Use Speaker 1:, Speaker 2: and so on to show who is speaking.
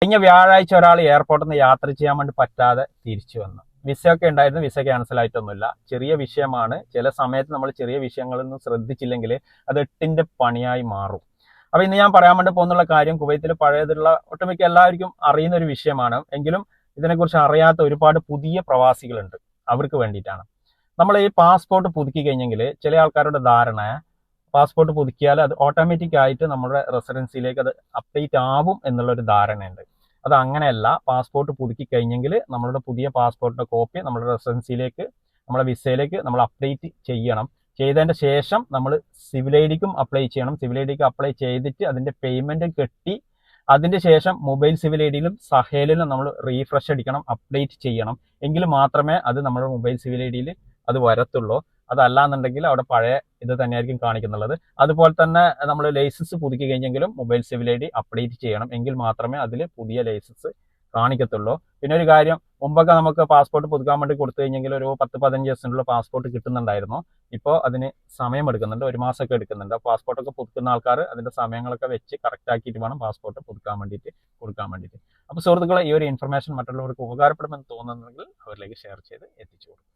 Speaker 1: കഴിഞ്ഞ വ്യാഴാഴ്ച ഒരാൾ എയർപോർട്ടിൽ നിന്ന് യാത്ര ചെയ്യാൻ വേണ്ടി പറ്റാതെ തിരിച്ചു വന്നു. വിസയൊക്കെ ഉണ്ടായിരുന്നു, വിസ ക്യാൻസൽ ആയിട്ടൊന്നുമില്ല. ചെറിയ വിഷയമാണ്. ചില സമയത്ത് നമ്മൾ ചെറിയ വിഷയങ്ങളൊന്നും ശ്രദ്ധിച്ചില്ലെങ്കിൽ അത് എട്ടിന്റെ പണിയായി മാറും. അപ്പൊ ഇന്ന് ഞാൻ പറയാൻ വേണ്ടി പോകുന്നുള്ള കാര്യം കുവൈത്തിൽ പഴയതുള്ള ഒട്ടുമിക്ക എല്ലാവർക്കും അറിയുന്ന ഒരു വിഷയമാണ്. എങ്കിലും ഇതിനെക്കുറിച്ച് അറിയാത്ത ഒരുപാട് പുതിയ പ്രവാസികളുണ്ട്. അവർക്ക് വേണ്ടിയിട്ടാണ്. നമ്മൾ ഈ പാസ്പോർട്ട് പുതുക്കി കഴിഞ്ഞെങ്കിൽ ചില ആൾക്കാരുടെ ധാരണ പാസ്പോർട്ട് പുതുക്കിയാൽ അത് ഓട്ടോമാറ്റിക് ആയിട്ട് നമ്മുടെ റെസിഡൻസിയിലേക്ക് അത് അപ്ഡേറ്റ് ആവും എന്നുള്ളൊരു ധാരണയുണ്ട്. അത് അങ്ങനെയല്ല. പാസ്പോർട്ട് പുതുക്കി കഴിഞ്ഞെങ്കിൽ നമ്മളുടെ പുതിയ പാസ്പോർട്ടിന്റെ കോപ്പി നമ്മുടെ റെസിഡൻസിയിലേക്ക്, നമ്മുടെ വിസയിലേക്ക് നമ്മൾ അപ്ഡേറ്റ് ചെയ്യണം. ചെയ്തതിന്റെ ശേഷം നമ്മൾ സിവിൽ ഐ ഡിക്കും അപ്ലൈ ചെയ്യണം. സിവിൽ ഐ ഡിക്ക് അപ്ലൈ ചെയ്തിട്ട് അതിന്റെ പേയ്മെന്റ് കെട്ടി അതിന്റെ ശേഷം മൊബൈൽ സിവിൽ ഐ ഡിയിലും സഹേലിലും നമ്മൾ റീഫ്രഷ് അടിക്കണം, അപ്ഡേറ്റ് ചെയ്യണം. എങ്കിൽ മാത്രമേ അത് നമ്മുടെ മൊബൈൽ സിവിൽ ഐ ഡിയിൽ അത് വരത്തുള്ളൂ. അതല്ലാന്നുണ്ടെങ്കിൽ അവിടെ പഴയ ഇത് തന്നെയായിരിക്കും കാണിക്കുന്നുള്ളത്. അതുപോലെ തന്നെ നമ്മൾ ലൈസൻസ് പുതുക്കി കഴിഞ്ഞെങ്കിലും mobile civil I D update ചെയ്യണം. എങ്കിൽ മാത്രമേ അതിൽ പുതിയ ലൈസൻസ് കാണിക്കത്തുള്ളൂ. പിന്നെ ഒരു കാര്യം, മുമ്പൊക്കെ നമുക്ക് പാസ്പോർട്ട് പുതുക്കാൻ വേണ്ടി കൊടുത്തു കഴിഞ്ഞെങ്കിൽ ഒരു 10-15 ദിവസത്തിനുള്ള പാസ്പോർട്ട് കിട്ടുന്നുണ്ടായിരുന്നു. ഇപ്പോൾ അതിന് സമയം എടുക്കുന്നുണ്ട്, 1 മാസമൊക്കെ എടുക്കുന്നുണ്ട്. പാസ്പോർട്ടൊക്കെ പുതുക്കുന്ന ആൾക്കാർ അതിന്റെ സമയങ്ങളൊക്കെ വെച്ച് കറക്റ്റ് ആക്കിയിട്ട് വേണം പാസ്പോർട്ട് പുതുക്കാൻ വേണ്ടിയിട്ട് കൊടുക്കാൻ വേണ്ടിയിട്ട്. അപ്പോൾ സുഹൃത്തുക്കളെ, ഈ ഒരു ഇൻഫർമേഷൻ മറ്റുള്ളവർക്ക് ഉപകാരപ്പെടുമെന്ന് തോന്നുന്നുണ്ടെങ്കിൽ അവരിലേക്ക് ഷെയർ ചെയ്ത് എത്തിച്ചു കൊടുക്കും.